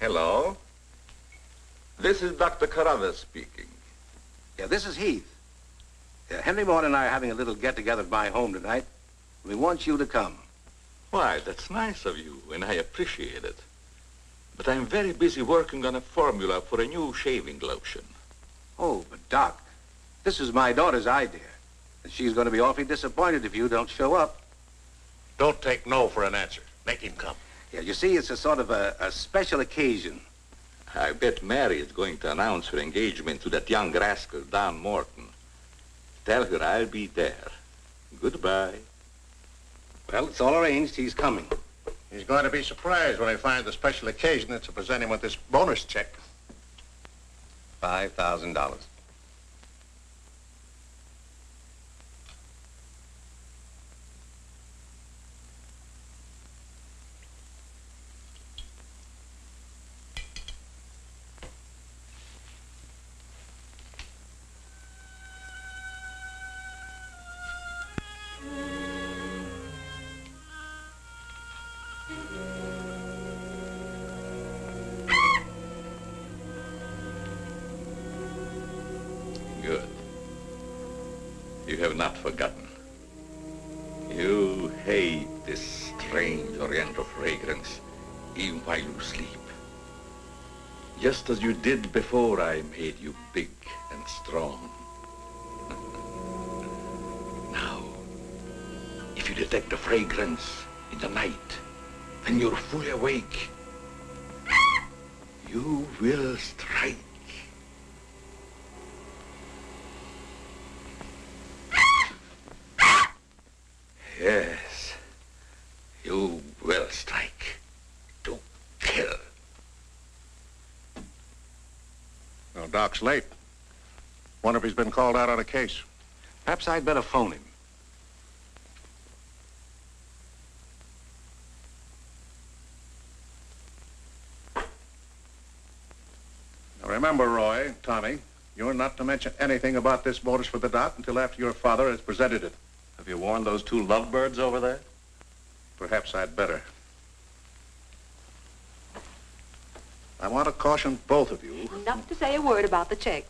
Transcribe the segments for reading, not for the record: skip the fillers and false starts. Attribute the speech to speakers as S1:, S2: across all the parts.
S1: Hello. This is Dr. Carruthers speaking.
S2: Yeah, this is Heath. Henry Morton and I are having a little get-together at my home tonight. We want you to come.
S1: Why, that's nice of you, and I appreciate it. But I'm very busy working on a formula for a new shaving lotion.
S2: Oh, but Doc, this is my daughter's idea. And she's going to be awfully disappointed if you don't show up.
S3: Don't take no for an answer. Make him come.
S2: Yeah, you see, it's a sort of a special occasion.
S1: I bet Mary is going to announce her engagement to that young rascal, Don Morton. Tell her I'll be there. Goodbye.
S2: Well, it's all arranged. He's coming.
S3: He's going to be surprised when he finds the special occasion is to present him with this bonus check.
S2: $5,000.
S1: Good. You have not forgotten. You hate this strange oriental fragrance even while you sleep. Just as you did before I made you big and strong. Now, if you detect the fragrance in the night, when you're fully awake, you will strike. Yes, you will strike to kill.
S3: Well, Doc's late. Wonder if he's been called out on a case.
S2: Perhaps I'd better phone him.
S3: Now remember, Roy, Tommy, you're not to mention anything about this bonus for the Doc until after your father has presented it.
S4: Have you warned those two lovebirds over there?
S3: Perhaps I'd better. I want to caution both of you.
S5: Not to say a word about the check.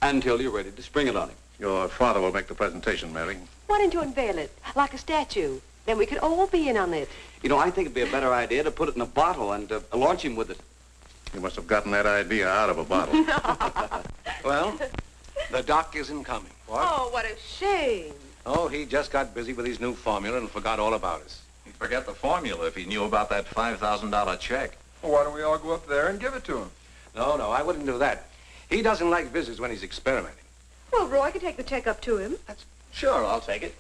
S4: Until you're ready to spring it on him.
S3: Your father will make the presentation, Mary.
S5: Why don't you unveil it like a statue? Then we could all be in on it.
S4: You know, I think it'd be a better idea to put it in a bottle and launch him with it.
S3: You must have gotten that idea out of a bottle.
S2: Well, the Doc isn't coming. What?
S5: Oh, what a shame.
S2: Oh, he just got busy with his new formula and forgot all about us.
S6: He'd forget the formula if he knew about that $5,000 check.
S7: Well, why don't we all go up there and give it to him?
S2: No, I wouldn't do that. He doesn't like visitors when he's experimenting.
S5: Well, Roy could take the check up to him.
S6: Sure, I'll take it.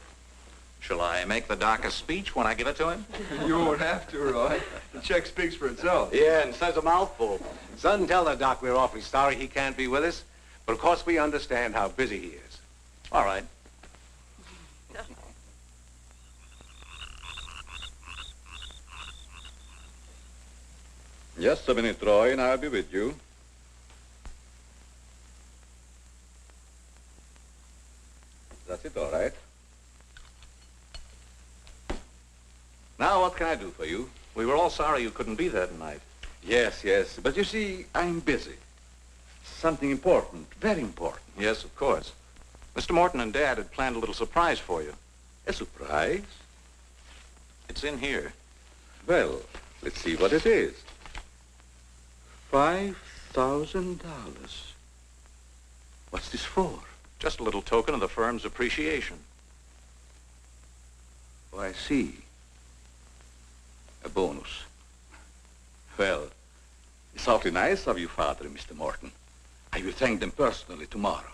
S6: Shall I make the Doc a speech when I give it to him?
S7: You won't have to, Roy. The check speaks for itself.
S4: Yeah, and says a mouthful.
S2: Son, tell the Doc we're awfully sorry he can't be with us, but of course we understand how busy he is.
S4: All right.
S1: Just a minute, Roy, and I'll be with you. That's it, all right. Now, what can I do for you?
S4: We were all sorry you couldn't be there tonight.
S1: Yes, but you see, I'm busy. Something important, very important.
S4: Yes, of course. Mr. Morton and Dad had planned a little surprise for you.
S1: A surprise?
S4: It's in here.
S1: Well, let's see what it is. $5,000. What's this for?
S4: Just a little token of the firm's appreciation.
S1: Oh, I see. A bonus. Well, it's awfully nice of you, Father and Mr. Morton. I will thank them personally tomorrow.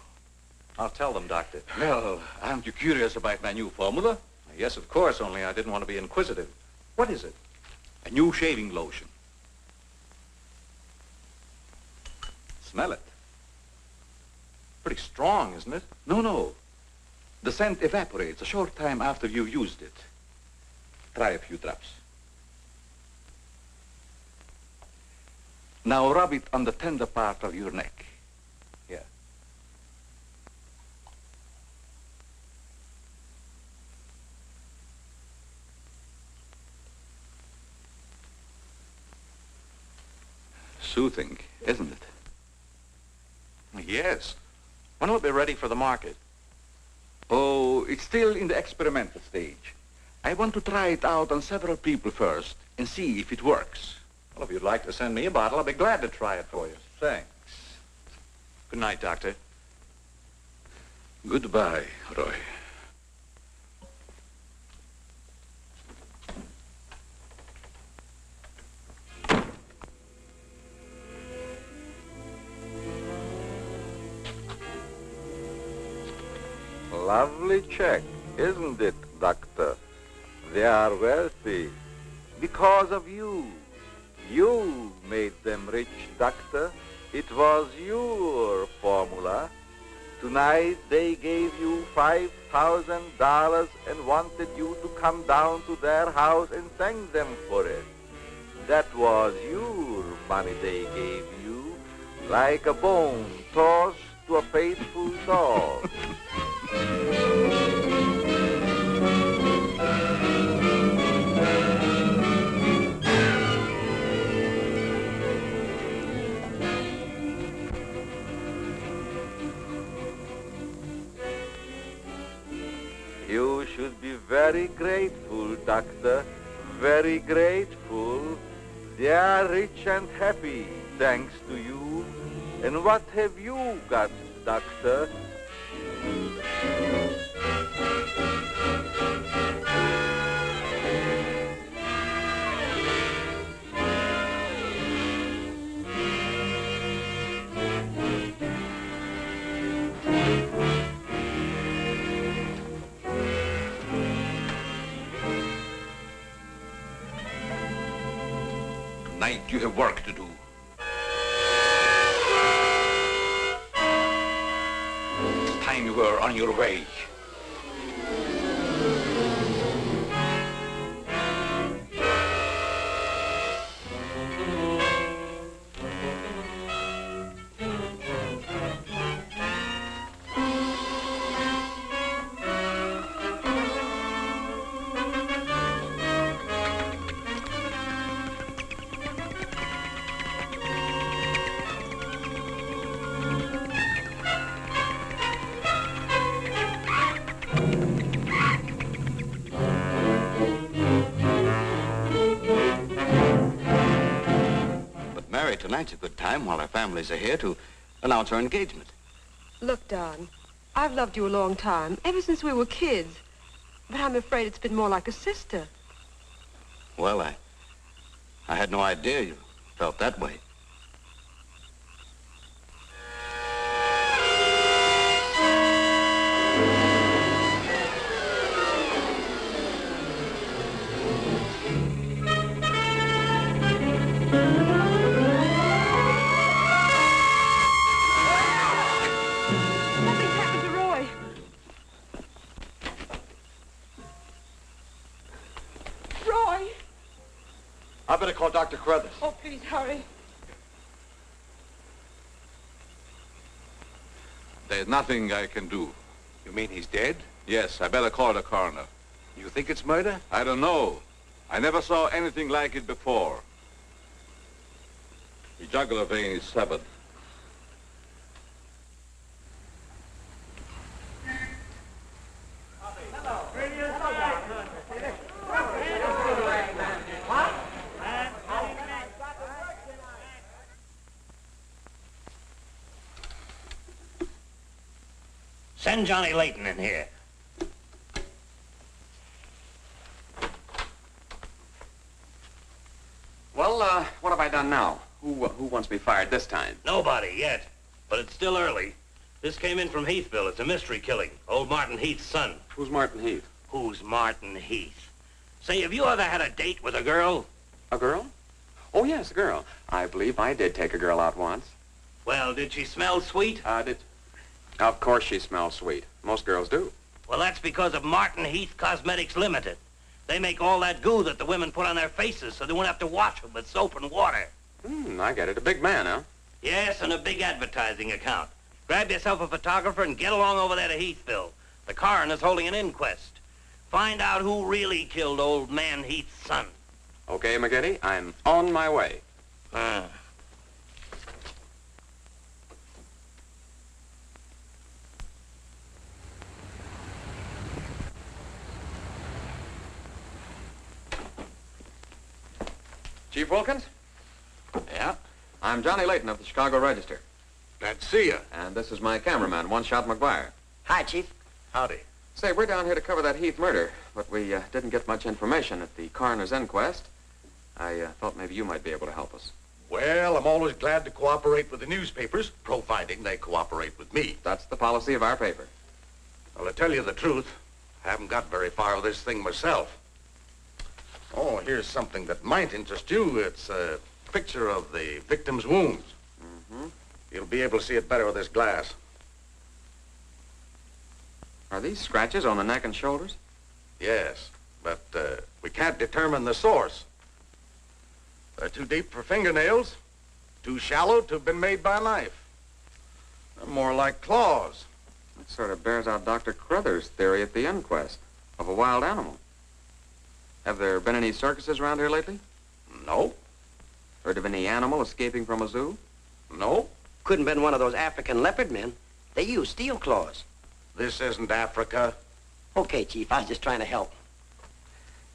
S4: I'll tell them, Doctor.
S1: Well, aren't you curious about my new formula?
S4: Yes, of course, only I didn't want to be inquisitive. What is it?
S1: A new shaving lotion. Smell it.
S4: Pretty strong, isn't it?
S1: No. The scent evaporates a short time after you've used it. Try a few drops. Now rub it on the tender part of your neck. Here. soothing, isn't it?
S4: Yes. When will it be ready for the market?
S1: Oh, it's still in the experimental stage. I want to try it out on several people first and see if it works.
S4: Well, if you'd like to send me a bottle, I'll be glad to try it for you.
S1: Thanks.
S4: Good night, Doctor.
S1: Goodbye, Roy.
S8: Lovely check, isn't it, Doctor? They are wealthy because of you. You made them rich, Doctor. It was your formula. Tonight they gave you $5,000 and wanted you to come down to their house and thank them for it. That was your money they gave you, like a bone tossed to a faithful dog. You should be very grateful, Doctor, very grateful. They are rich and happy, thanks to you. And what have you got, Doctor?
S1: Tonight you have work to do. It's time you were on your way.
S9: Tonight's a good time while our families are here to announce our engagement.
S5: Look, Don, I've loved you a long time, ever since we were kids. But I'm afraid it's been more like a sister.
S9: Well, I had no idea you felt that way.
S1: I better call Dr. Carruthers.
S5: Oh, please, hurry.
S1: There's nothing I can do.
S2: You mean he's dead?
S1: Yes, I better call the coroner.
S2: You think it's murder?
S1: I don't know. I never saw anything like it before. The jugular vein is severed.
S10: Send Johnny Layton in here.
S6: Well, what have I done now? Who wants me fired this time?
S10: Nobody yet, but it's still early. This came in from Heathville. It's a mystery killing. Old Martin Heath's son.
S6: Who's Martin Heath?
S10: Who's Martin Heath? Say, have you ever had a date with a girl?
S6: A girl? Oh, yes, a girl. I believe I did take a girl out once.
S10: Well, did she smell sweet?
S6: Of course she smells sweet. Most girls do.
S10: Well, that's because of Martin Heath Cosmetics Limited. They make all that goo that the women put on their faces so they won't have to wash them with soap and water.
S6: I get it. A big man, huh?
S10: Yes, and a big advertising account. Grab yourself a photographer and get along over there to Heathville. The coroner's holding an inquest. Find out who really killed old man Heath's son.
S6: Okay, McGinty, I'm on my way.
S11: Chief Wilkins?
S6: Yeah?
S11: I'm Johnny Layton of the Chicago Register.
S3: Glad to see you.
S11: And this is my cameraman, One Shot McGuire.
S10: Hi, Chief.
S3: Howdy.
S11: Say, we're down here to cover that Heath murder, but we didn't get much information at the coroner's inquest. I thought maybe you might be able to help us.
S3: Well, I'm always glad to cooperate with the newspapers, providing they cooperate with me.
S11: That's the policy of our paper.
S3: Well, to tell you the truth, I haven't got very far with this thing myself. Oh, here's something that might interest you. It's a picture of the victim's wounds.
S11: Mm-hmm.
S3: You'll be able to see it better with this glass.
S11: Are these scratches on the neck and shoulders?
S3: Yes, but we can't determine the source. They're too deep for fingernails, too shallow to have been made by a knife. They're more like claws.
S11: That sort of bears out Dr. Carruthers' theory at the inquest of a wild animal. Have there been any circuses around here lately?
S3: No.
S11: Heard of any animal escaping from a zoo?
S3: No.
S10: Couldn't have been one of those African leopard men. They use steel claws.
S3: This isn't Africa.
S10: Okay, Chief, I was just trying to help.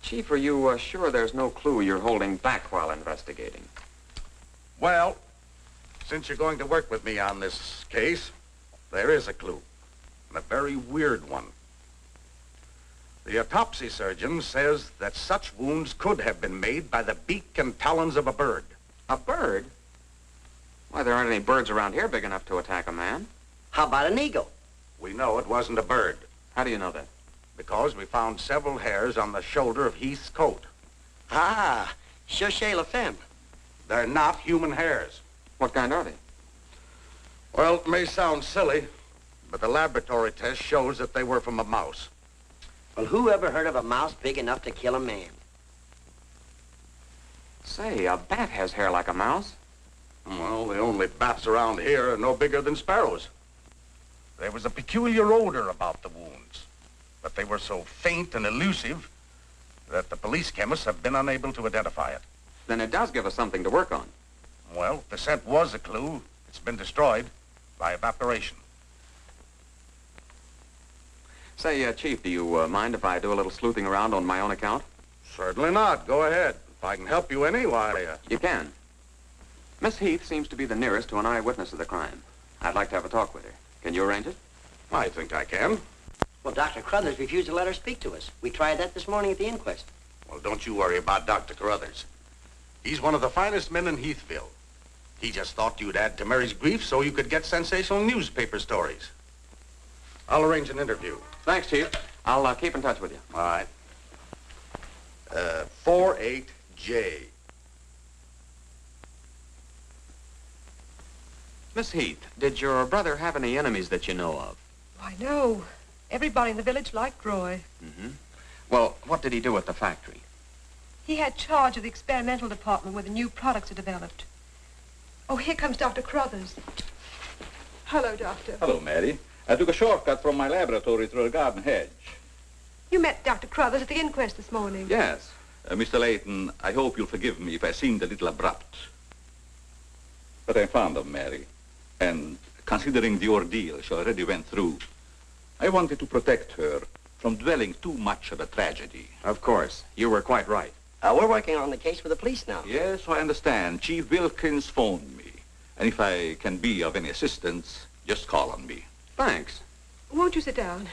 S11: Chief, are you sure there's no clue you're holding back while investigating?
S3: Well, since you're going to work with me on this case, there is a clue, and a very weird one. The autopsy surgeon says that such wounds could have been made by the beak and talons of a bird.
S11: A bird? Why, there aren't any birds around here big enough to attack a man.
S10: How about an eagle?
S3: We know it wasn't a bird.
S11: How do you know that?
S3: Because we found several hairs on the shoulder of Heath's coat.
S10: Ah, Chauchet La Femme.
S3: They're not human hairs.
S11: What kind are they?
S3: Well, it may sound silly, but the laboratory test shows that they were from a mouse.
S10: Well, who ever heard of a mouse big enough to kill a man?
S11: Say, a bat has hair like a mouse.
S3: Well, the only bats around here are no bigger than sparrows. There was a peculiar odor about the wounds, but they were so faint and elusive that the police chemists have been unable to identify it.
S11: Then it does give us something to work on.
S3: Well, if the scent was a clue, it's been destroyed by evaporation.
S11: Say, Chief, do you mind if I do a little sleuthing around on my own account?
S3: Certainly not. Go ahead. If I can help you any, why...
S11: You can. Miss Heath seems to be the nearest to an eyewitness of the crime. I'd like to have a talk with her. Can you arrange it?
S3: I think I can.
S10: Well, Dr. Carruthers refused to let her speak to us. We tried that this morning at the inquest.
S3: Well, don't you worry about Dr. Carruthers. He's one of the finest men in Heathville. He just thought you'd add to Mary's grief so you could get sensational newspaper stories. I'll arrange an interview.
S11: Thanks, Chief. I'll keep in touch with you.
S3: All right. 48J.
S11: Miss Heath, did your brother have any enemies that you know of?
S5: Why, no. Everybody in the village liked Roy.
S11: Mm-hmm. Well, what did he do at the factory?
S5: He had charge of the experimental department where the new products are developed. Oh, here comes Dr. Carruthers. Hello, Doctor.
S1: Hello, Mary. I took a shortcut from my laboratory through a garden hedge.
S5: You met Dr. Carruthers at the inquest this morning.
S1: Yes. Mr. Layton, I hope you'll forgive me if I seemed a little abrupt. But I'm fond of Mary. And considering the ordeal she already went through, I wanted to protect her from dwelling too much on a tragedy.
S11: Of course. You were quite right.
S10: We're working on the case with the police now.
S1: Yes, I understand. Chief Wilkins phoned me. And if I can be of any assistance, just call on me.
S11: Thanks.
S5: Won't you sit down?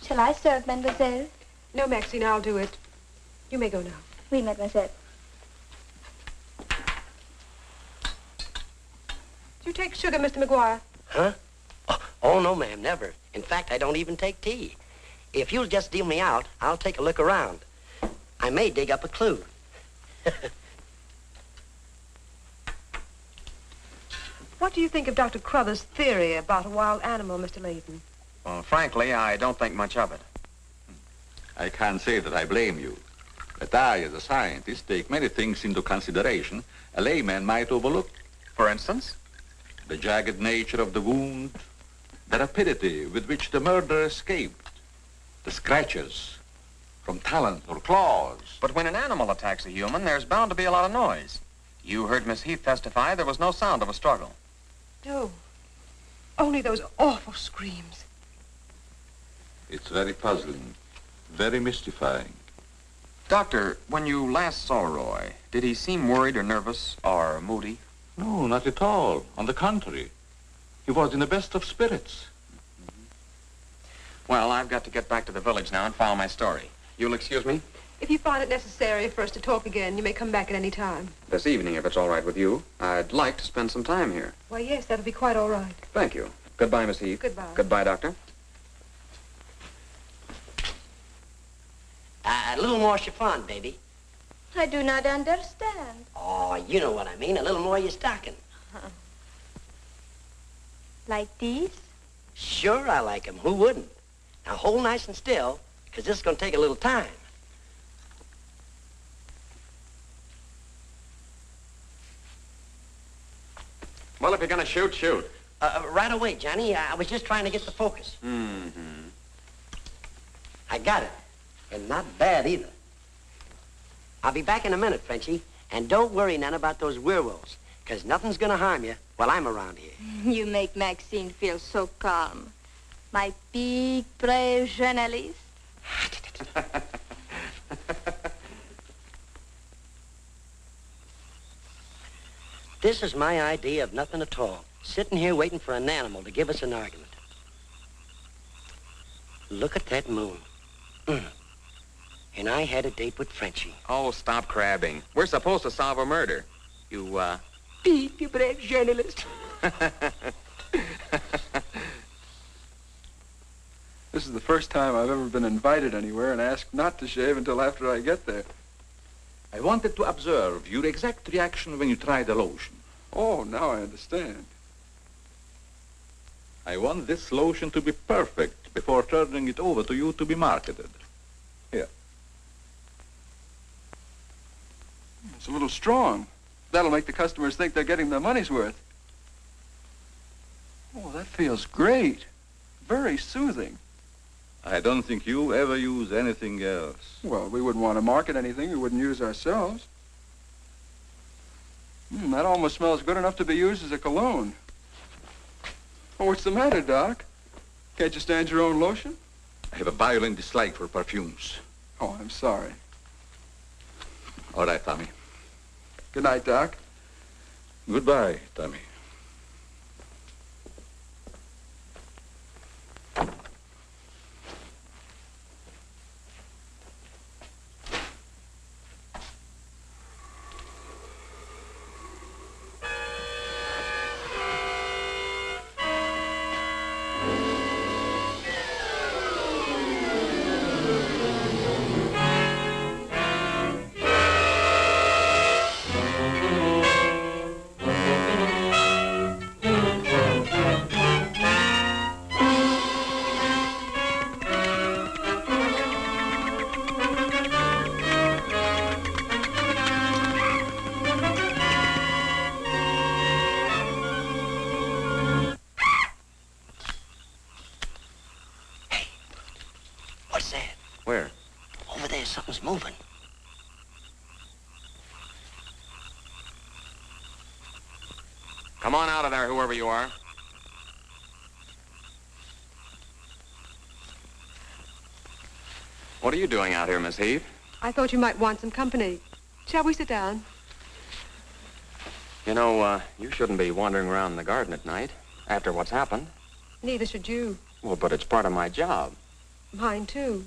S12: Shall I serve, mademoiselle?
S5: No, Maxine, I'll do it. You may go now.
S12: Oui, mademoiselle.
S5: Do you take sugar, Mr. McGuire?
S10: Huh? Oh, no, ma'am, never. In fact, I don't even take tea. If you'll just deal me out, I'll take a look around. I may dig up a clue.
S5: What do you think of Dr. Carruthers' theory about a wild animal, Mr. Layton?
S11: Well, frankly, I don't think much of it.
S1: I can't say that I blame you. But I, as a scientist, take many things into consideration a layman might overlook.
S11: For instance?
S1: The jagged nature of the wound, the rapidity with which the murderer escaped, the scratches from talons or claws.
S11: But when an animal attacks a human, there's bound to be a lot of noise. You heard Miss Heath testify there was no sound of a struggle.
S5: No. Only those awful screams.
S1: It's very puzzling. very mystifying.
S11: Doctor, when you last saw Roy, did he seem worried or nervous or moody?
S1: No, not at all. On the contrary. He was in the best of spirits.
S11: Well, I've got to get back to the village now and file my story. You'll excuse me?
S5: If you find it necessary for us to talk again, you may come back at any time.
S11: This evening, if it's all right with you. I'd like to spend some time here.
S5: Why, yes, that'll be quite all right.
S11: Thank you. Goodbye, Miss Heath.
S5: Goodbye.
S11: Goodbye, Doctor.
S10: A little more chiffon, baby.
S12: I do not understand.
S10: Oh, you know what I mean. A little more of your stocking.
S12: Like these?
S10: Sure, I like 'em. Who wouldn't? Now, hold nice and still, because this is going to take a little time.
S11: Well, if you're going to shoot, shoot.
S10: Right away, Johnny. I was just trying to get the focus.
S11: Mm-hmm.
S10: I got it. And not bad, either. I'll be back in a minute, Frenchie. And don't worry none about those werewolves, because nothing's going to harm you while I'm around here.
S12: You make Maxine feel so calm. My big, brave journalist.
S10: This is my idea of nothing at all. Sitting here waiting for an animal to give us an argument. Look at that moon. And I had a date with Frenchie.
S11: Oh, stop crabbing. We're supposed to solve a murder. You,
S10: Big, brave journalist.
S7: This is the first time I've ever been invited anywhere and asked not to shave until after I get there.
S1: I wanted to observe your exact reaction when you tried the lotion.
S7: Oh, now I understand.
S1: I want this lotion to be perfect before turning it over to you to be marketed. Here.
S7: It's a little strong. That'll make the customers think they're getting their money's worth. Oh, that feels great. Very soothing.
S1: I don't think you ever use anything else.
S7: Well, we wouldn't want to market anything we wouldn't use ourselves. That almost smells good enough to be used as a cologne. Oh, what's the matter, Doc? Can't you stand your own lotion?
S1: I have a violent dislike for perfumes.
S7: Oh, I'm sorry.
S1: All right, Tommy.
S7: Good night, Doc.
S1: Goodbye, Tommy.
S10: What's that?
S11: Where?
S10: Over there, something's moving.
S11: Come on out of there, whoever you are. What are you doing out here, Miss Heath?
S5: I thought you might want some company. Shall we sit down?
S11: You know, you shouldn't be wandering around in the garden at night after what's happened.
S5: Neither should you.
S11: Well, but it's part of my job.
S5: Mine, too.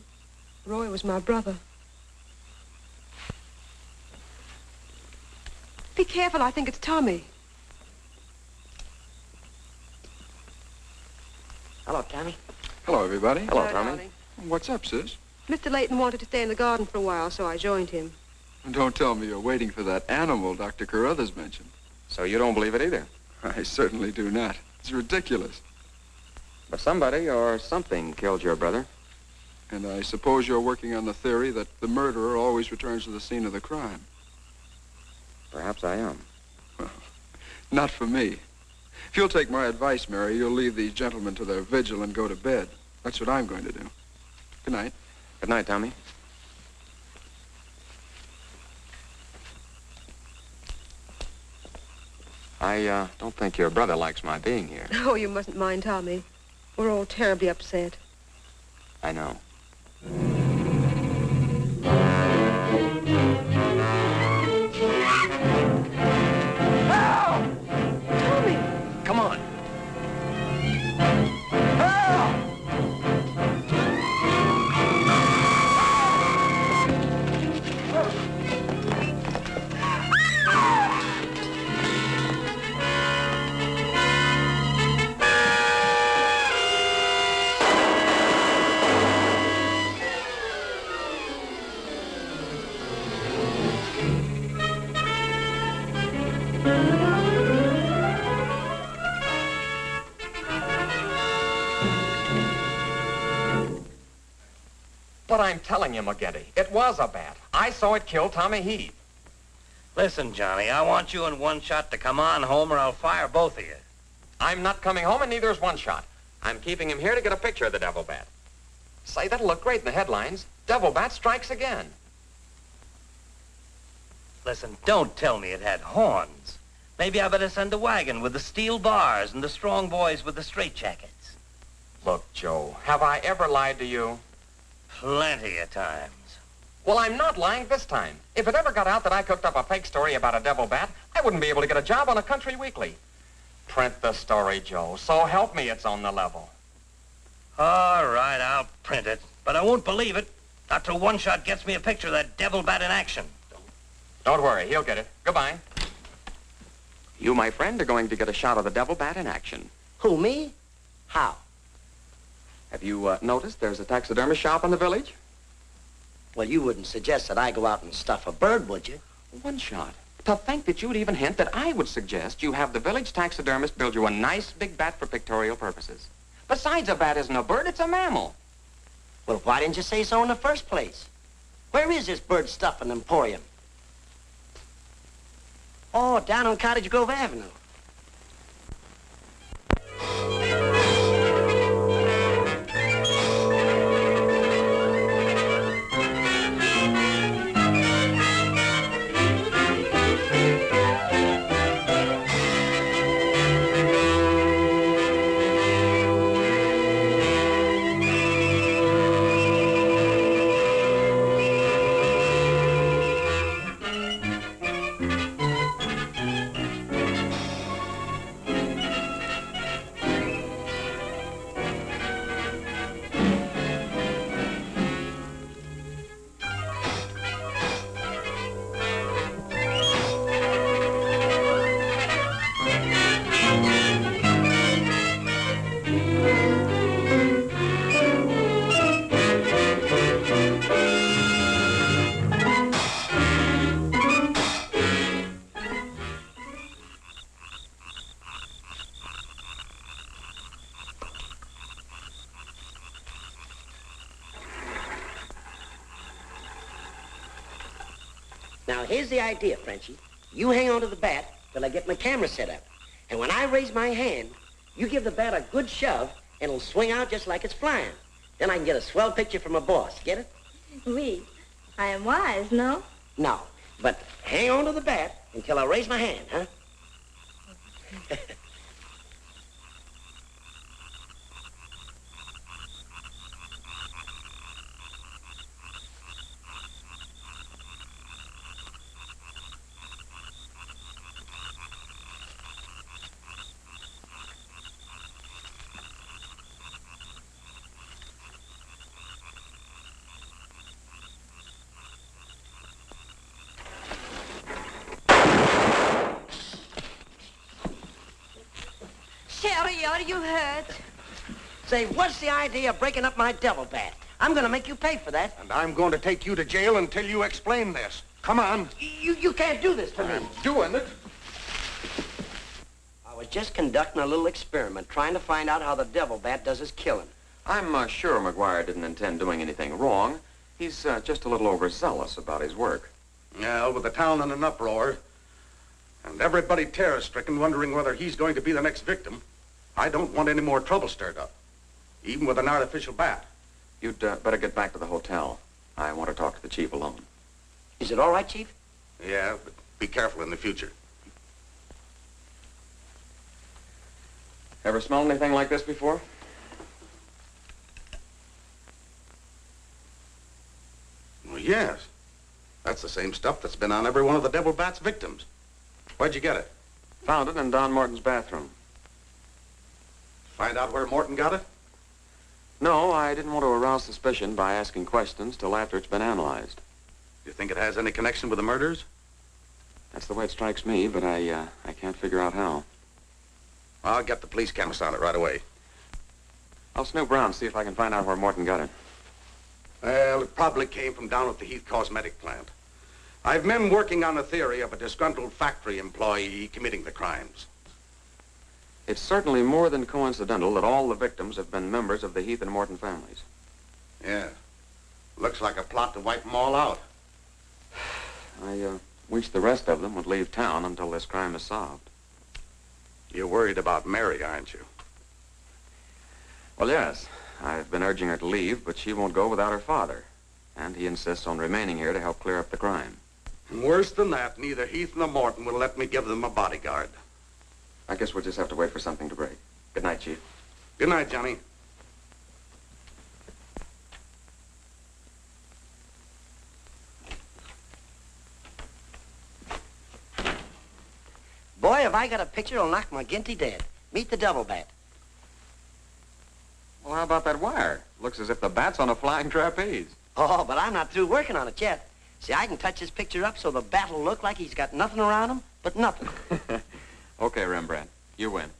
S5: Roy was my brother. Be careful, I think it's Tommy.
S10: Hello, Tommy.
S7: Hello, everybody.
S11: Hello, Tommy.
S5: darling.
S7: What's up, sis?
S5: Mr. Layton wanted to stay in the garden for a while, so I joined him.
S7: Don't tell me you're waiting for that animal Dr. Carruthers mentioned.
S11: So you don't believe it either?
S7: I certainly do not. It's ridiculous.
S11: But somebody or something killed your brother.
S7: And I suppose you're working on the theory that the murderer always returns to the scene of the crime.
S11: Perhaps I am.
S7: Well, not for me. If you'll take my advice, Mary, you'll leave these gentlemen to their vigil and go to bed. That's what I'm going to do. Good night.
S11: Good night, Tommy. I don't think your brother likes my being here.
S5: Oh, you mustn't mind Tommy. We're all terribly upset.
S11: I know. But I'm telling you, McGinty, it was a bat. I saw it kill Tommy Heath.
S13: Listen, Johnny, I want you and One Shot to come on home or I'll fire both of you.
S11: I'm not coming home, and neither is One Shot. I'm keeping him here to get a picture of the devil bat. Say, that'll look great in the headlines. Devil bat strikes again.
S13: Listen, don't tell me it had horns. Maybe I better send a wagon with the steel bars and the strong boys with the straitjackets.
S11: Look, Joe, have I ever lied to you?
S13: Plenty of times.
S11: Well, I'm not lying this time. If it ever got out that I cooked up a fake story about a devil bat, I wouldn't be able to get a job on a country weekly. Print the story, Joe. So help me, it's on the level.
S13: All right, I'll print it. But I won't believe it. Not till One Shot gets me a picture of that devil bat in action.
S11: Don't worry, he'll get it. Goodbye. You, my friend, are going to get a shot of the devil bat in action.
S10: Who, me? How?
S11: Have you noticed there's a taxidermist shop in the village?
S10: Well, you wouldn't suggest that I go out and stuff a bird, would you?
S11: One Shot. To think that you'd even hint that I would suggest you have the village taxidermist build you a nice big bat for pictorial purposes. Besides, a bat isn't a bird, it's a mammal.
S10: Well, why didn't you say so in the first place? Where is this bird stuffing emporium? Oh, down on Cottage Grove Avenue. Now, here's the idea, Frenchie. You hang on to the bat till I get my camera set up. And when I raise my hand, you give the bat a good shove, and it'll swing out just like it's flying. Then I can get a swell picture from my boss. Get it?
S12: Oui. I am wise, no?
S10: No. But hang on to the bat until I raise my hand, huh?
S12: Sherry, are you hurt?
S10: Say, what's the idea of breaking up my devil bat? I'm going to make you pay for that.
S3: And I'm going to take you to jail until you explain this. Come on.
S10: You can't do this to me.
S3: I'm doing it.
S10: I was just conducting a little experiment, trying to find out how the devil bat does his killing.
S11: I'm sure McGuire didn't intend doing anything wrong. He's just a little overzealous about his work.
S3: Yeah, with the town in an uproar, and everybody terror-stricken, wondering whether he's going to be the next victim, I don't want any more trouble stirred up, even with an artificial bat.
S11: You'd better get back to the hotel. I want to talk to the chief alone.
S10: Is it all right, Chief?
S3: Yeah, but be careful in the future.
S11: Ever smelled anything like this before?
S3: Well, yes. That's the same stuff that's been on every one of the devil bat's victims. Where'd you get it?
S11: Found it in Don Morton's bathroom.
S3: Find out where Morton got it?
S11: No, I didn't want to arouse suspicion by asking questions till after it's been analyzed.
S3: You think it has any connection with the murders?
S11: That's the way it strikes me, but I can't figure out how.
S3: I'll get the police cameras on it right away.
S11: I'll snoop around, see if I can find out where Morton got it.
S3: Well, it probably came from down at the Heath Cosmetic plant. I've men working on a theory of a disgruntled factory employee committing the crimes.
S11: It's certainly more than coincidental that all the victims have been members of the Heath and Morton families.
S3: Yeah.
S2: Looks like a plot to wipe them all out.
S4: I wish the rest of them would leave town until this crime is solved.
S3: You're worried about Mary, aren't you?
S4: Well, yes. I've been urging her to leave, but she won't go without her father. And he insists on remaining here to help clear up the crime.
S3: And worse than that, neither Heath nor Morton will let me give them a bodyguard.
S4: I guess we'll just have to wait for something to break. Good night, Chief.
S3: Good night, Johnny.
S10: Boy, have I got a picture that'll knock McGinty dead. Meet the double bat.
S4: Well, how about that wire? Looks as if the bat's on a flying trapeze.
S10: Oh, but I'm not through working on it yet. See, I can touch this picture up so the bat will look like he's got nothing around him but nothing.
S4: Okay, Rembrandt. You win.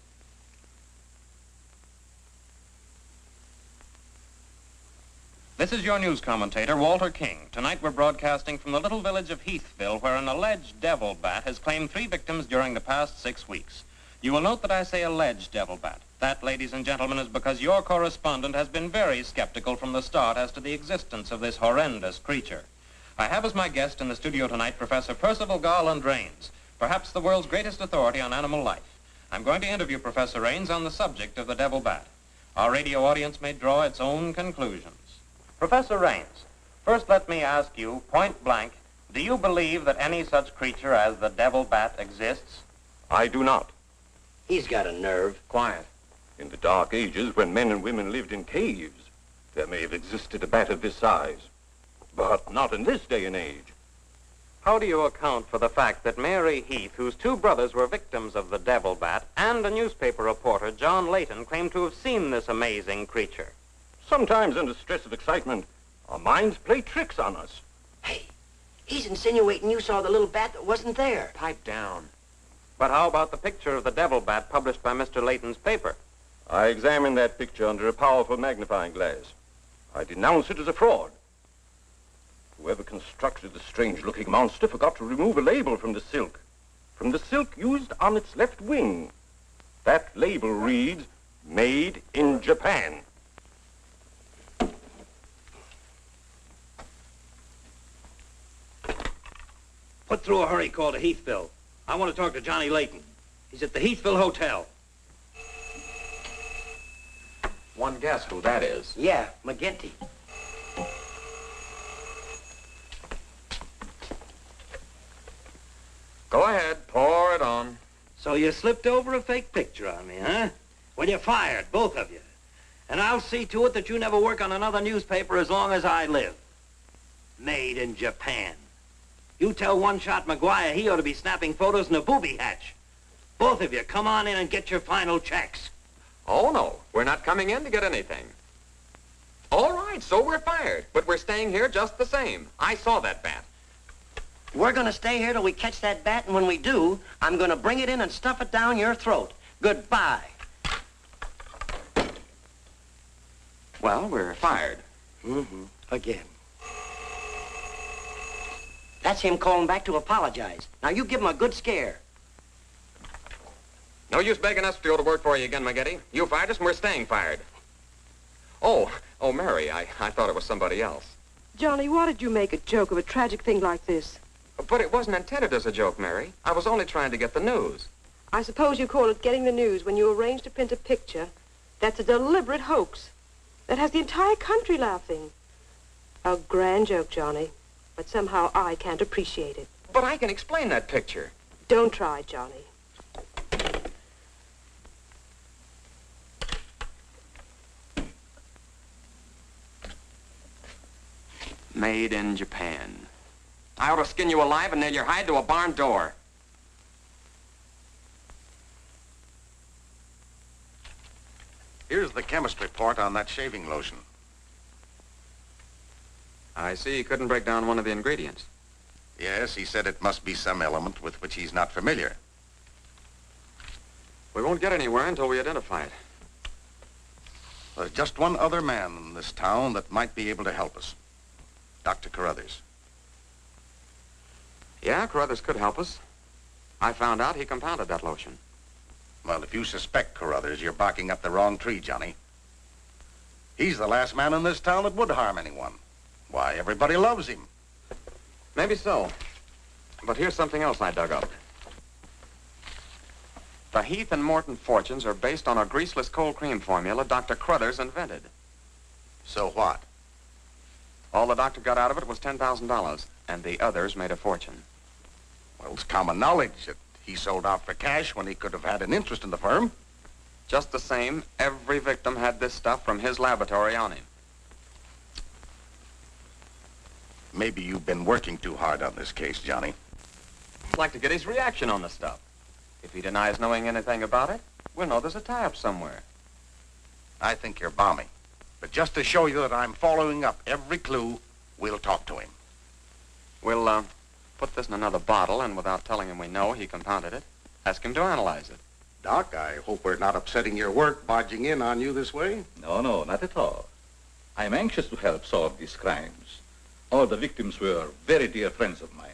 S11: This is your news commentator, Walter King. Tonight we're broadcasting from the little village of Heathville, where an alleged devil bat has claimed 3 victims during the past 6 weeks. You will note that I say alleged devil bat. That, ladies and gentlemen, is because your correspondent has been very skeptical from the start as to the existence of this horrendous creature. I have as my guest in the studio tonight Professor Percival Garland Rains, perhaps the world's greatest authority on animal life. I'm going to interview Professor Rains on the subject of the devil bat. Our radio audience may draw its own conclusions. Professor Rains, first let me ask you, point blank, do you believe that any such creature as the devil bat exists?
S14: I do not.
S10: He's got a nerve.
S4: Quiet.
S14: In the Dark Ages, when men and women lived in caves, there may have existed a bat of this size. But not in this day and age.
S11: How do you account for the fact that Mary Heath, whose 2 brothers were victims of the devil bat, and a newspaper reporter, John Layton, claim to have seen this amazing creature?
S14: Sometimes under stress of excitement, our minds play tricks on us.
S10: Hey, he's insinuating you saw the little bat that wasn't there.
S11: Pipe down. But how about the picture of the devil bat published by Mr. Layton's paper?
S14: I examined that picture under a powerful magnifying glass. I denounce it as a fraud. Whoever constructed the strange-looking monster forgot to remove a label from the silk used on its left wing. That label reads, "Made in Japan."
S13: Put through a hurry call to Heathville. I want to talk to Johnny Layton. He's at the Heathville Hotel.
S4: One guess who that is.
S10: Yeah, McGinty.
S4: Go ahead, pour it on.
S13: So you slipped over a fake picture on me, huh? Well, you're fired, both of you. And I'll see to it that you never work on another newspaper as long as I live. Made in Japan. You tell One-Shot McGuire he ought to be snapping photos in a booby hatch. Both of you, come on in and get your final checks.
S4: Oh, no. We're not coming in to get anything. All right, so we're fired. But we're staying here just the same. I saw that bat.
S10: We're going to stay here till we catch that bat, and when we do, I'm going to bring it in and stuff it down your throat. Goodbye.
S4: Well, we're fired.
S10: Mm-hmm. Again. That's him calling back to apologize. Now, you give him a good scare.
S4: No use begging us to go to work for you again, McGinty. You fired us, and we're staying fired. Oh, Mary, I thought it was somebody else.
S5: Johnny, why did you make a joke of a tragic thing like this?
S4: But it wasn't intended as a joke, Mary. I was only trying to get the news.
S5: I suppose you call it getting the news when you arrange to print a picture. That's a deliberate hoax. That has the entire country laughing. A grand joke, Johnny. But somehow I can't appreciate it.
S4: But I can explain that picture.
S5: Don't try, Johnny.
S4: Made in Japan. I ought to skin you alive and nail your hide to a barn door.
S3: Here's the chemist report on that shaving lotion.
S4: I see he couldn't break down one of the ingredients.
S3: Yes, he said it must be some element with which he's not familiar.
S4: We won't get anywhere until we identify it.
S3: There's just one other man in this town that might be able to help us. Dr. Carruthers.
S4: Yeah, Carruthers could help us. I found out he compounded that lotion.
S3: Well, if you suspect Carruthers, you're barking up the wrong tree, Johnny. He's the last man in this town that would harm anyone. Why, everybody loves him.
S4: Maybe so. But here's something else I dug up. The Heath and Morton fortunes are based on a greaseless cold cream formula Dr. Carruthers invented.
S3: So what?
S4: All the doctor got out of it was $10,000, and the others made a fortune.
S3: Well, it's common knowledge that he sold out for cash when he could have had an interest in the firm.
S4: Just the same, every victim had this stuff from his laboratory on him.
S3: Maybe you've been working too hard on this case, Johnny.
S4: I'd like to get his reaction on the stuff. If he denies knowing anything about it, we'll know there's a tie-up somewhere.
S3: I think you're balmy. But just to show you that I'm following up every clue, we'll talk to him.
S4: We'll, put this in another bottle, and without telling him we know he compounded it, ask him to analyze it.
S3: Doc, I hope we're not upsetting your work barging in on you this way.
S1: No, no, not at all. I'm anxious to help solve these crimes. All the victims were very dear friends of mine.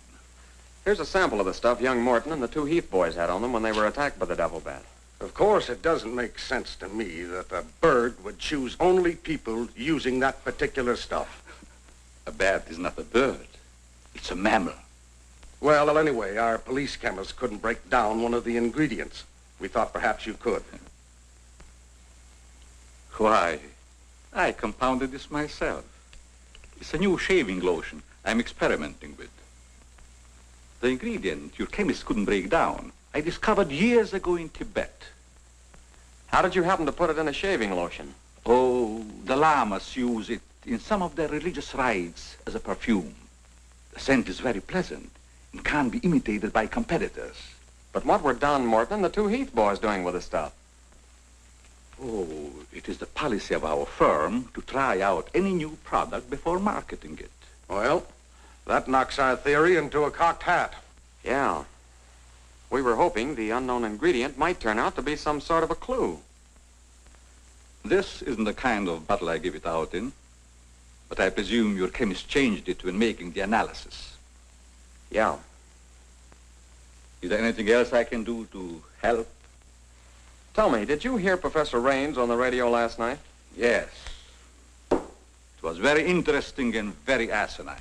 S4: Here's a sample of the stuff young Morton and the two Heath boys had on them when they were attacked by the devil bat.
S3: Of course, it doesn't make sense to me that a bird would choose only people using that particular stuff.
S1: A bat is not a bird. It's a mammal.
S3: Well, anyway, our police chemist couldn't break down one of the ingredients. We thought perhaps you could.
S1: Why, I compounded this myself. It's a new shaving lotion I'm experimenting with. The ingredient your chemist couldn't break down, I discovered years ago in Tibet.
S4: How did you happen to put it in a shaving lotion?
S1: Oh, the lamas use it in some of their religious rites as a perfume. The scent is very pleasant and can't be imitated by competitors.
S4: But what were Don Morton and the two Heath boys doing with the stuff?
S1: Oh, it is the policy of our firm to try out any new product before marketing it.
S3: Well, that knocks our theory into a cocked hat.
S4: Yeah. We were hoping the unknown ingredient might turn out to be some sort of a clue.
S1: This isn't the kind of bottle I give it out in, but I presume your chemist changed it when making the analysis.
S4: Yeah.
S1: Is there anything else I can do to help?
S4: Tell me, did you hear Professor Raines on the radio last night?
S1: Yes. It was very interesting and very asinine.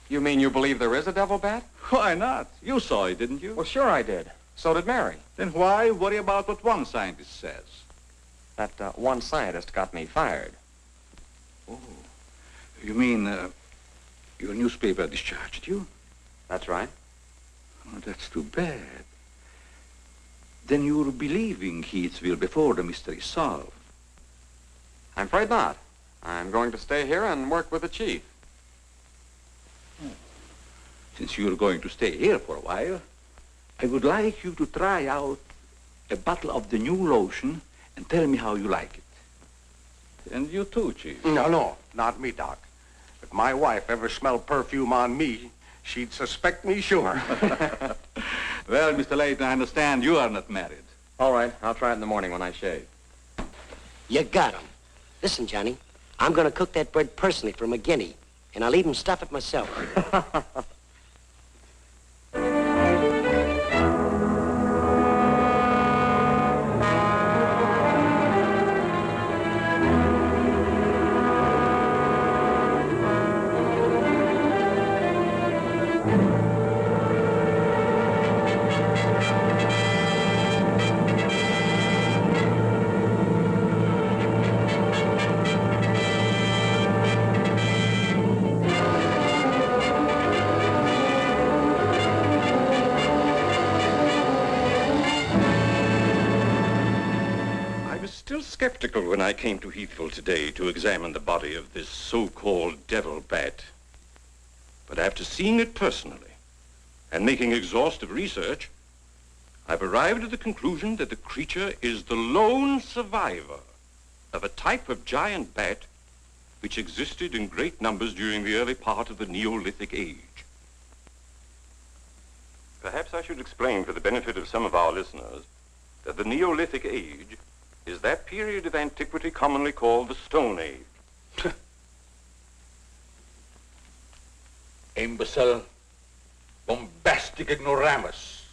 S4: You mean you believe there is a devil bat?
S1: Why not? You saw it, didn't you?
S4: Well, sure I did. So did Mary.
S1: Then why worry about what one scientist says?
S4: That one scientist got me fired.
S1: Oh, you mean your newspaper discharged you?
S4: That's right.
S1: Oh, that's too bad. Then you're believing Heathville before the mystery is solved.
S4: I'm afraid not. I'm going to stay here and work with the chief.
S1: Since you're going to stay here for a while, I would like you to try out a bottle of the new lotion and tell me how you like it. And you too, Chief.
S3: No, not me, Doc. If my wife ever smelled perfume on me, she'd suspect me sure.
S1: Well, Mr. Layton, I understand you are not married.
S4: All right, I'll try it in the morning when I shave.
S10: You got him. Listen, Johnny, I'm going to cook that bird personally for McGinney, and I'll even stuff it myself.
S14: Skeptical when I came to Heathville today to examine the body of this so-called devil bat. But after seeing it personally and making exhaustive research, I've arrived at the conclusion that the creature is the lone survivor of a type of giant bat which existed in great numbers during the early part of the Neolithic age. Perhaps I should explain for the benefit of some of our listeners that the Neolithic age is that period of antiquity commonly called the Stone Age.
S1: Imbecile, bombastic ignoramus.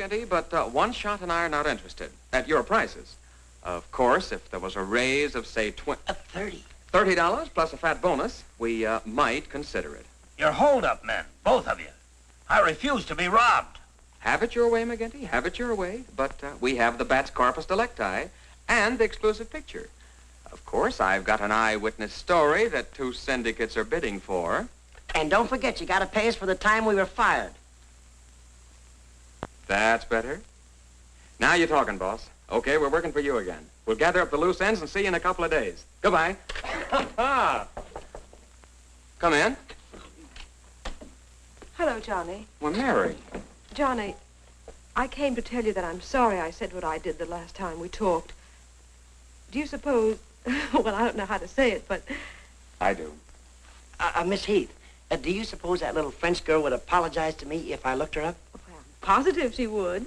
S4: McGinty, but one shot and I are not interested. At your prices. Of course, if there was a raise of, say, $30 plus a fat bonus, we might consider it.
S13: You're hold-up men, both of you. I refuse to be robbed.
S4: Have it your way, McGinty, have it your way. But we have the Bats Corpus Delicti and the exclusive picture. Of course, I've got an eyewitness story that 2 syndicates are bidding for.
S10: And don't forget, you gotta pay us for the time we were fired.
S4: That's better. Now you're talking, boss. Okay, we're working for you again. We'll gather up the loose ends and see you in a couple of days. Goodbye. Come in.
S5: Hello, Johnny.
S4: Well, Mary.
S5: Johnny, I came to tell you that I'm sorry I said what I did the last time we talked. Do you suppose... well, I don't know how to say it, but...
S4: I do.
S10: Miss Heath, do you suppose that little French girl would apologize to me if I looked her up?
S5: Well, positive she would.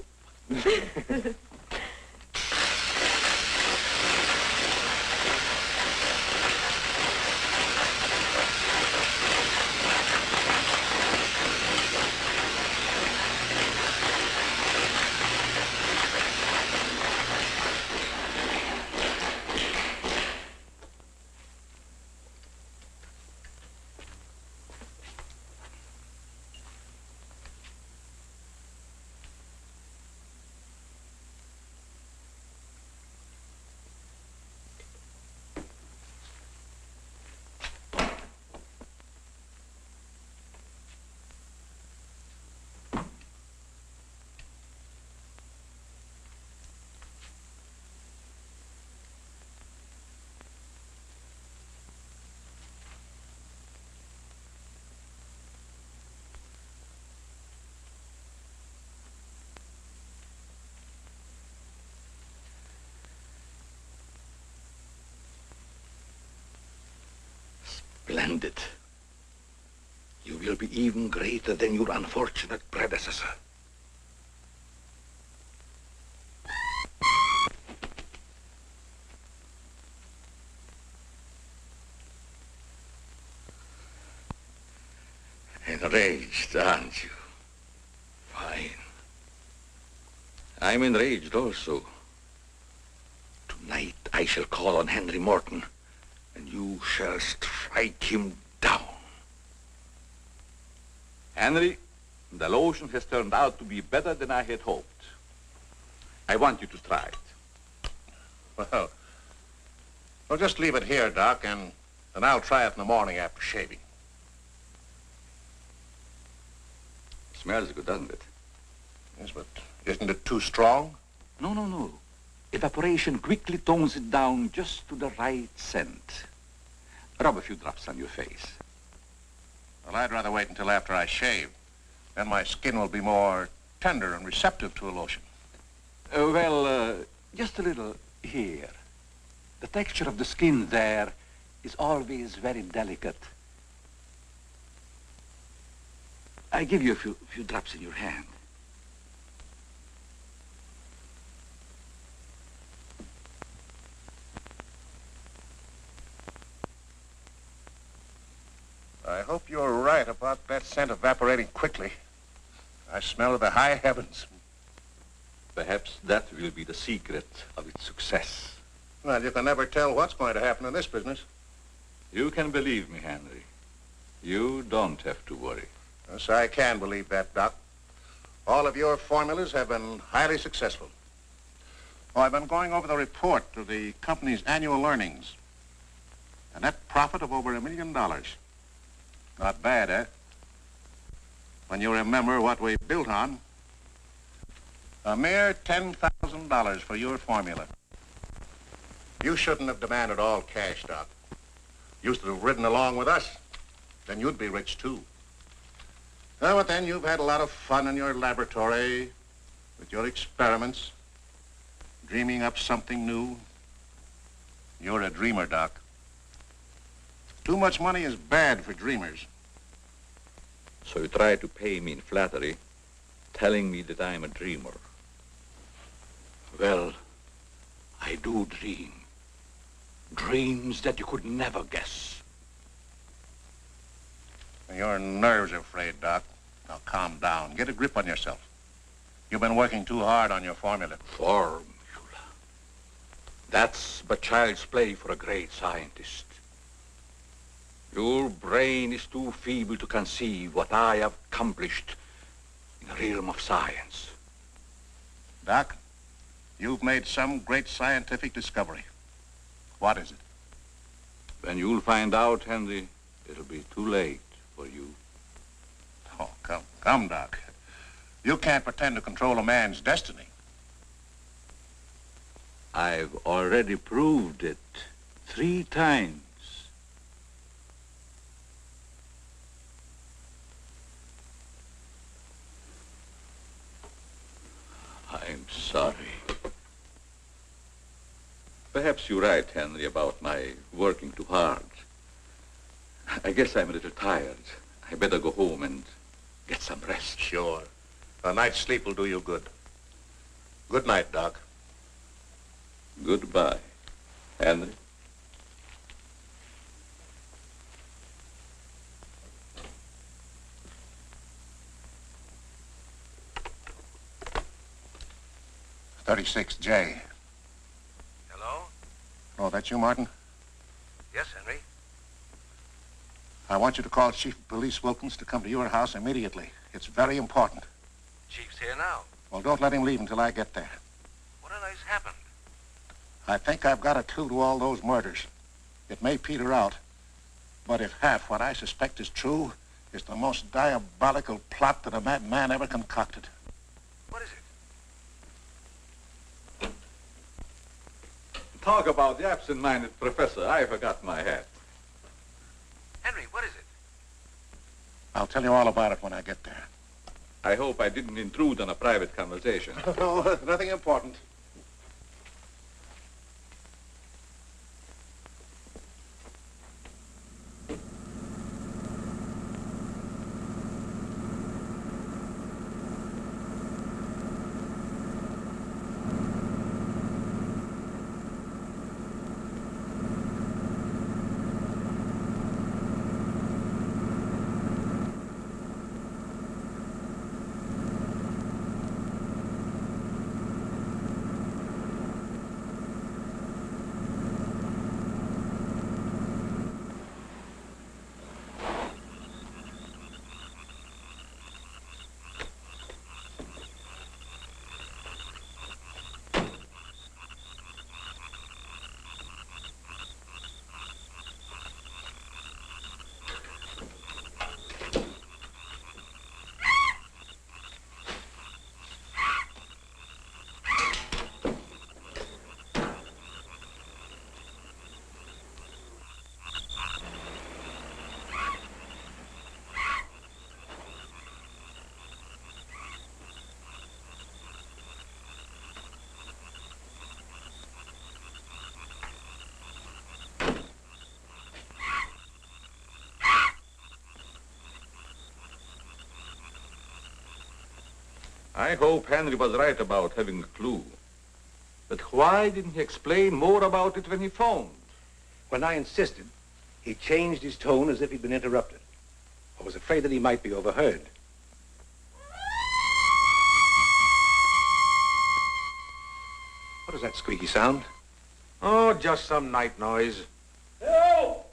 S1: Splendid. You will be even greater than your unfortunate predecessor. Enraged, aren't you? Fine. I'm enraged also. Tonight I shall call on Henry Morton, and you shall strike him down. Henry, the lotion has turned out to be better than I had hoped. I want you to try it.
S3: Well, just leave it here, Doc, and I'll try it in the morning after shaving.
S1: Smells good, doesn't it?
S3: Yes, but isn't it too strong?
S1: No. Evaporation quickly tones it down just to the right scent. Rub a few drops on your face.
S3: Well, I'd rather wait until after I shave. Then my skin will be more tender and receptive to a lotion.
S1: Just a little here. The texture of the skin there is always very delicate. I give you a few drops in your hand.
S3: I hope you're right about that scent evaporating quickly. I smell the high heavens.
S1: Perhaps that will be the secret of its success.
S3: Well, you can never tell what's going to happen in this business.
S1: You can believe me, Henry. You don't have to worry.
S3: Yes, I can believe that, Doc. All of your formulas have been highly successful. Oh, I've been going over the report of the company's annual earnings. A net profit of over $1 million. Not bad, eh? When you remember what we built on. A mere $10,000 for your formula. You shouldn't have demanded all cash, Doc. You should have ridden along with us. Then you'd be rich, too. Well, but then you've had a lot of fun in your laboratory with your experiments, dreaming up something new. You're a dreamer, Doc. Too much money is bad for dreamers.
S1: So you try to pay me in flattery, telling me that I'm a dreamer. Well, I do dream. Dreams that you could never guess.
S3: Your nerves are frayed, Doc. Now calm down. Get a grip on yourself. You've been working too hard on your formula.
S1: Formula. That's but child's play for a great scientist. Your brain is too feeble to conceive what I have accomplished in the realm of science.
S3: Doc, you've made some great scientific discovery. What is it?
S1: When you'll find out, Henry, it'll be too late for you.
S3: Oh, come, Doc. You can't pretend to control a man's destiny.
S1: I've already proved it 3 times. I'm sorry. Perhaps you're right, Henry, about my working too hard. I guess I'm a little tired. I better go home and get some rest.
S3: Sure. A night's sleep will do you good. Good night, Doc.
S1: Goodbye, Henry.
S3: "36J.
S2: Hello?
S3: Oh, that's you, Martin?
S2: Yes, Henry.
S3: I want you to call Chief of Police Wilkins to come to your house immediately. It's very important.
S2: Chief's here now.
S3: Well, don't let him leave until I get there.
S2: What on earth's happened?
S3: I think I've got a clue to all those murders. It may peter out, but if half what I suspect is true, it's the most diabolical plot that a madman ever concocted.
S2: What is it?
S1: Talk about the absent-minded professor. I forgot my hat.
S2: Henry, what is it?
S3: I'll tell you all about it when I get there.
S1: I hope I didn't intrude on a private conversation.
S3: No, nothing important.
S1: I hope Henry was right about having a clue. But why didn't he explain more about it when he phoned?
S2: When I insisted, he changed his tone as if he'd been interrupted. I was afraid that he might be overheard. What is that squeaky sound?
S3: Oh, just some night noise.
S2: Help!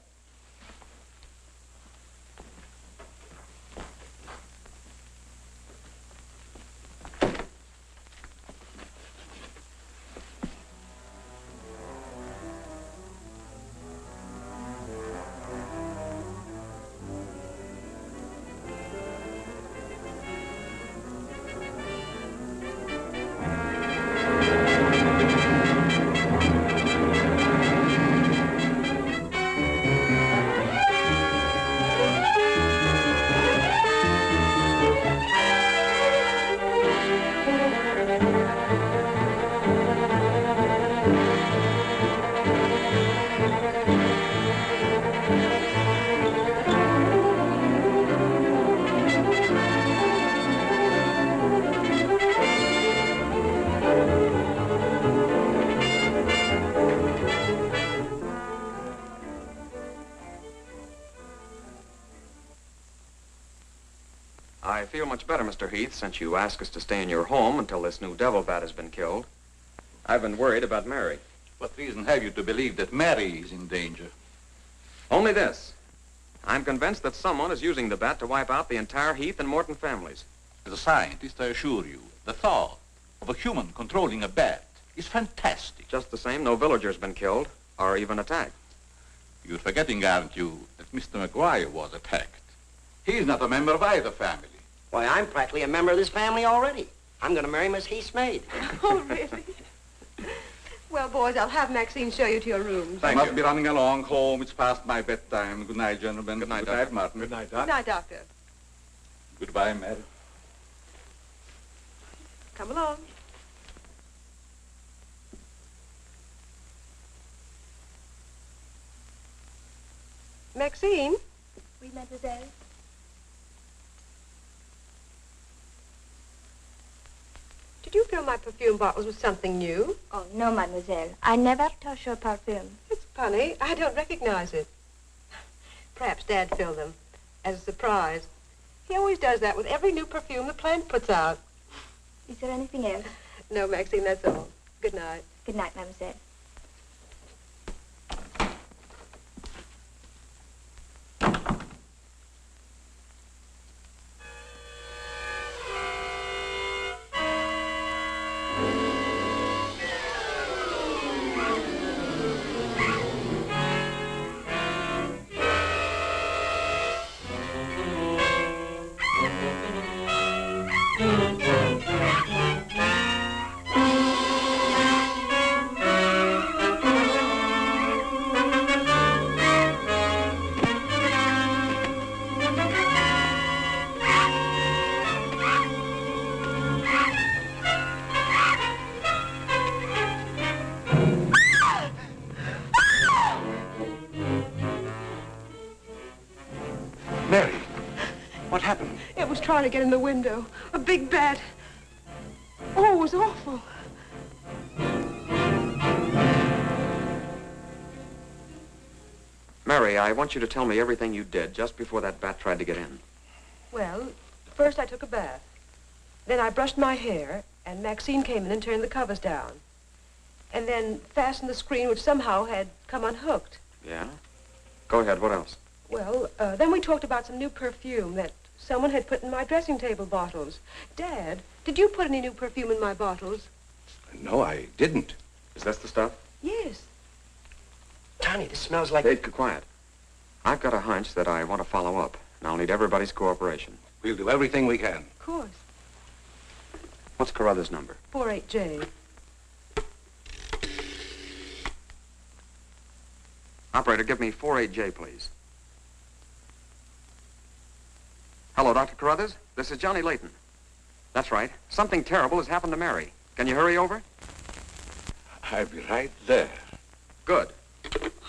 S4: feel much better, Mr. Heath, since you asked us to stay in your home until this new devil bat has been killed. I've been worried about Mary.
S1: What reason have you to believe that Mary is in danger?
S4: Only this. I'm convinced that someone is using the bat to wipe out the entire Heath and Morton families.
S1: As a scientist, I assure you, the thought of a human controlling a bat is fantastic.
S4: Just the same, no villager's been killed or even attacked.
S1: You're forgetting, aren't you, that Mr. McGuire was attacked. He's not a member of either family.
S10: Why, I'm practically a member of this family already. I'm going to marry Miss Heath's maid.
S5: Oh, really? Well, boys, I'll have Maxine show you to your rooms.
S1: I must be running along home. It's past my bedtime. Good night, gentlemen.
S4: Good night,
S1: Good night, Martin.
S2: Good night,
S5: Good
S2: Doc.
S5: night, Doctor.
S1: Goodbye, Mary.
S5: Come along. Maxine?
S12: Oui, mademoiselle.
S5: Did you fill my perfume bottles with something new?
S12: Oh, no, mademoiselle. I never touch your perfume.
S5: It's funny. I don't recognize it. Perhaps Dad filled them as a surprise. He always does that with every new perfume the plant puts out.
S12: Is there anything else?
S5: No, Maxine, that's all. Good night.
S12: Good night, mademoiselle.
S2: Mary, what happened?
S5: It was trying to get in the window. A big bat. Oh, it was awful.
S4: Mary, I want you to tell me everything you did just before that bat tried to get in.
S5: Well, first I took a bath. Then I brushed my hair, and Maxine came in and turned the covers down. And then fastened the screen, which somehow had come unhooked.
S4: Yeah? Go ahead, what else?
S5: Well, then we talked about some new perfume that someone had put in my dressing table bottles. Dad, did you put any new perfume in my bottles?
S2: No, I didn't.
S4: Is this the stuff?
S5: Yes.
S10: Tony, this smells like...
S4: Hey, quiet. I've got a hunch that I want to follow up, and I'll need everybody's cooperation.
S2: We'll do everything we can.
S5: Of course.
S4: What's Carruthers' number?
S5: 48J.
S4: Operator, give me 48J, please. Hello, Dr. Carruthers. This is Johnny Layton. That's right. Something terrible has happened to Mary. Can you hurry over?
S2: I'll be right there.
S4: Good.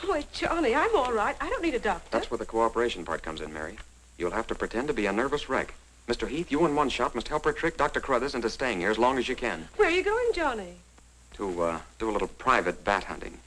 S5: Oh, Johnny, I'm all right. I don't need a doctor.
S4: That's where the cooperation part comes in, Mary. You'll have to pretend to be a nervous wreck. Mr. Heath, you and One Shot must help her trick Dr. Carruthers into staying here as long as you can.
S5: Where are you going, Johnny?
S4: To, do a little private bat hunting.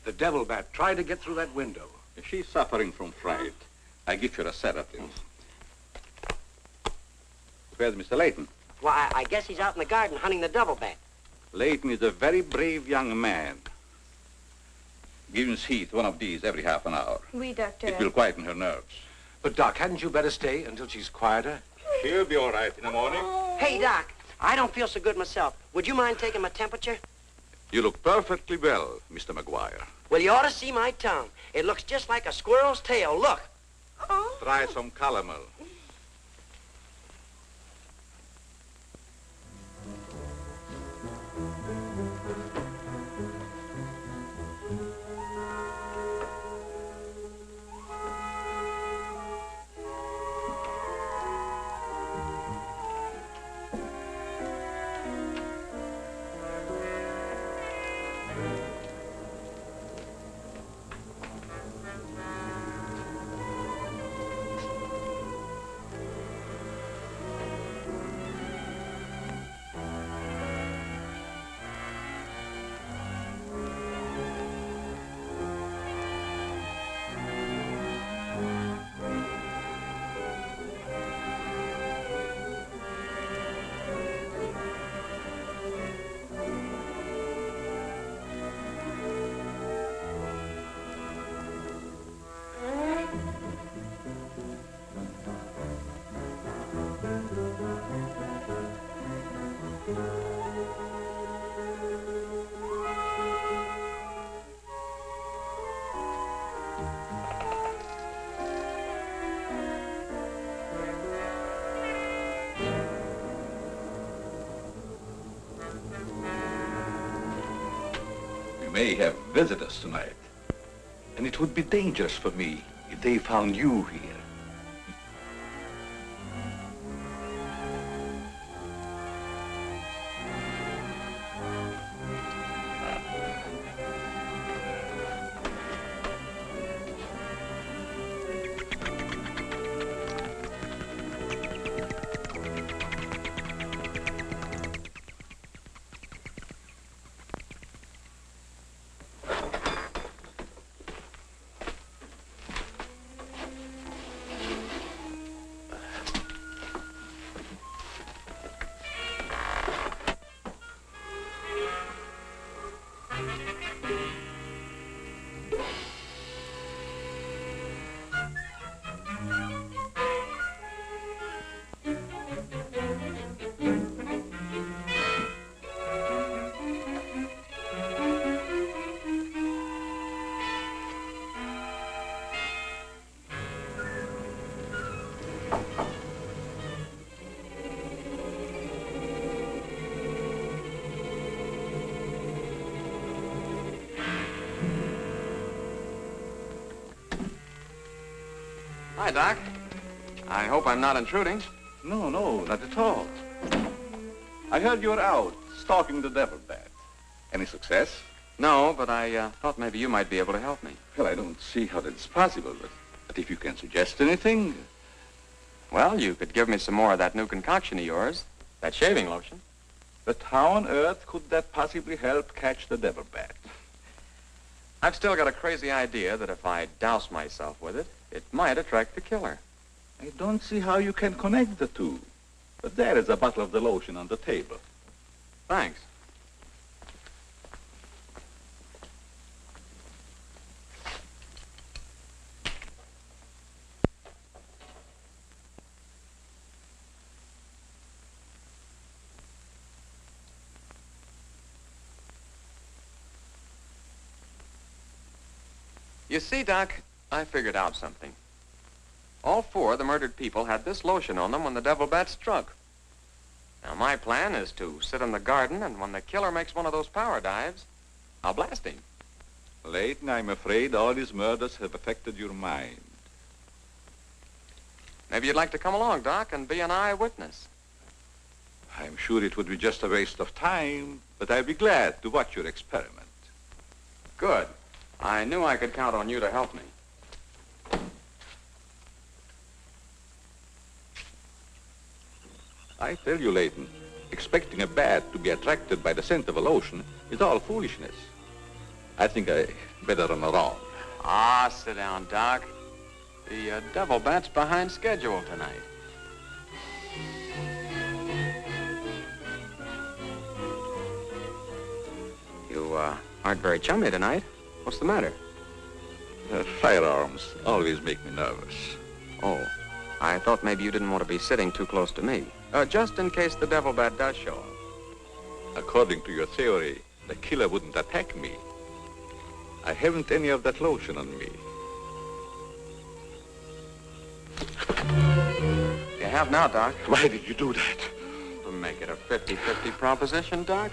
S2: The devil bat tried to get through that window.
S1: If she's suffering from fright, I give her a sedative. Where's Mr. Layton?
S10: Why, I guess he's out in the garden hunting the double bat.
S1: Layton is a very brave young man. Give Miss Heath one of these every half an hour.
S12: Oui, doctor.
S1: It will quieten her nerves.
S2: But, Doc, hadn't you better stay until she's quieter?
S1: She'll be all right in the morning.
S10: Hey, Doc, I don't feel so good myself. Would you mind taking my temperature?
S1: You look perfectly well, Mr. McGuire.
S10: Well, you ought to see my tongue. It looks just like a squirrel's tail. Look.
S1: Try some calomel. May have visitors tonight. And it would be dangerous for me if they found you here.
S4: Hi, Doc. I hope I'm not intruding.
S1: No, not at all. I heard you were out stalking the devil bat. Any success?
S4: No, but I thought maybe you might be able to help me.
S1: Well, I don't see how that's possible, but if you can suggest anything...
S4: Well, you could give me some more of that new concoction of yours, that shaving lotion.
S1: But how on earth could that possibly help catch the devil bat?
S4: I've still got a crazy idea that if I douse myself with it, it might attract the killer.
S1: I don't see how you can connect the two. But there is a bottle of the lotion on the table.
S4: Thanks. You see, Doc, I figured out something. All four of the murdered people had this lotion on them when the devil bat struck. Now, my plan is to sit in the garden, and when the killer makes one of those power dives, I'll blast him.
S1: Leighton, I'm afraid all these murders have affected your mind.
S4: Maybe you'd like to come along, Doc, and be an eyewitness.
S1: I'm sure it would be just a waste of time, but I'd be glad to watch your experiment.
S4: Good. I knew I could count on you to help me.
S1: I tell you, Leighton, expecting a bat to be attracted by the scent of a lotion is all foolishness. I think I better run around.
S4: Ah, sit down, Doc. The devil bat's behind schedule tonight. You aren't very chummy tonight. What's the matter?
S1: Firearms always make me nervous.
S4: Oh, I thought maybe you didn't want to be sitting too close to me. Just in case the devil bat does show up.
S1: According to your theory, the killer wouldn't attack me. I haven't any of that lotion on me.
S4: You have now, Doc.
S1: Why did you do that?
S4: To make it a 50-50 proposition, Doc.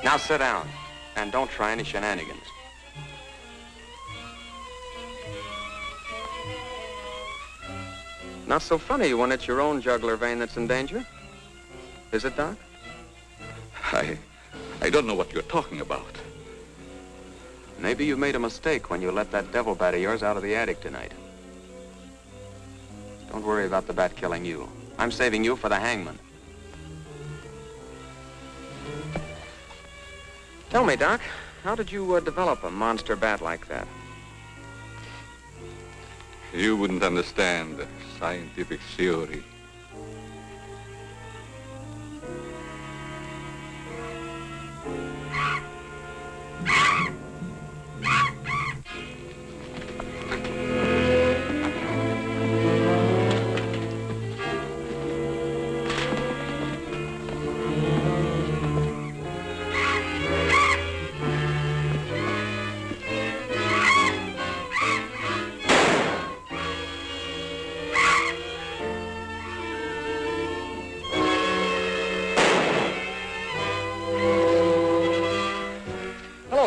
S4: Now sit down, and don't try any shenanigans. Not so funny when it's your own jugular vein that's in danger. Is it, Doc?
S1: I I don't know what you're talking about.
S4: Maybe you made a mistake when you let that devil bat of yours out of the attic tonight. Don't worry about the bat killing you. I'm saving you for the hangman. Tell me, Doc, how did you develop a monster bat like that?
S1: You wouldn't understand the scientific theory.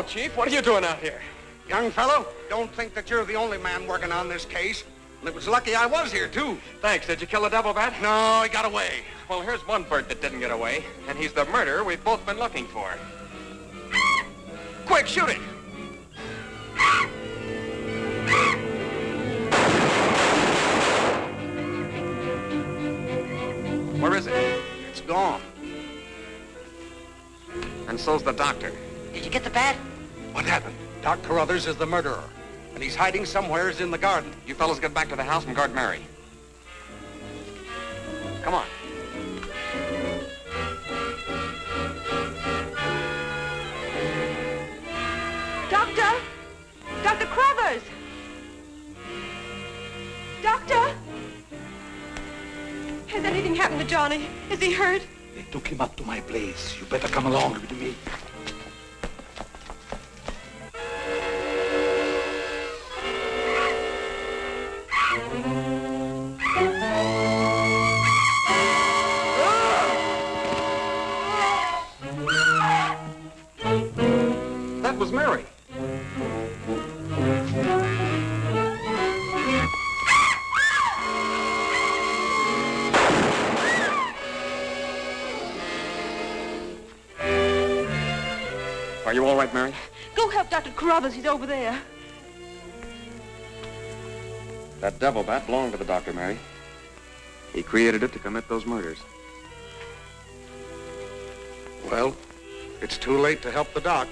S4: Chief, what are you doing out here?
S3: Young fellow, don't think that you're the only man working on this case. And it was lucky I was here, too.
S4: Thanks. Did you kill the devil bat?
S3: No, he got away.
S4: Well, here's one bird that didn't get away, and he's the murderer we've both been looking for. Quick, shoot it! Where is it?
S3: It's gone.
S4: And so's the doctor.
S10: Did you get the bat?
S3: What happened? Doc Carruthers is the murderer, and he's hiding somewheres in the garden.
S4: You fellows get back to the house and guard Mary. Come on.
S5: Doctor! Dr. Carruthers! Doctor! Has anything happened to Johnny? Is he hurt?
S6: They took him up to my place. You better come along with me.
S4: That was Mary. Are you all right, Mary?
S5: Go help Dr. Carruthers. He's over there.
S4: That devil bat belonged to the doctor, Mary. He created it to commit those murders.
S3: Well, it's too late to help the doc.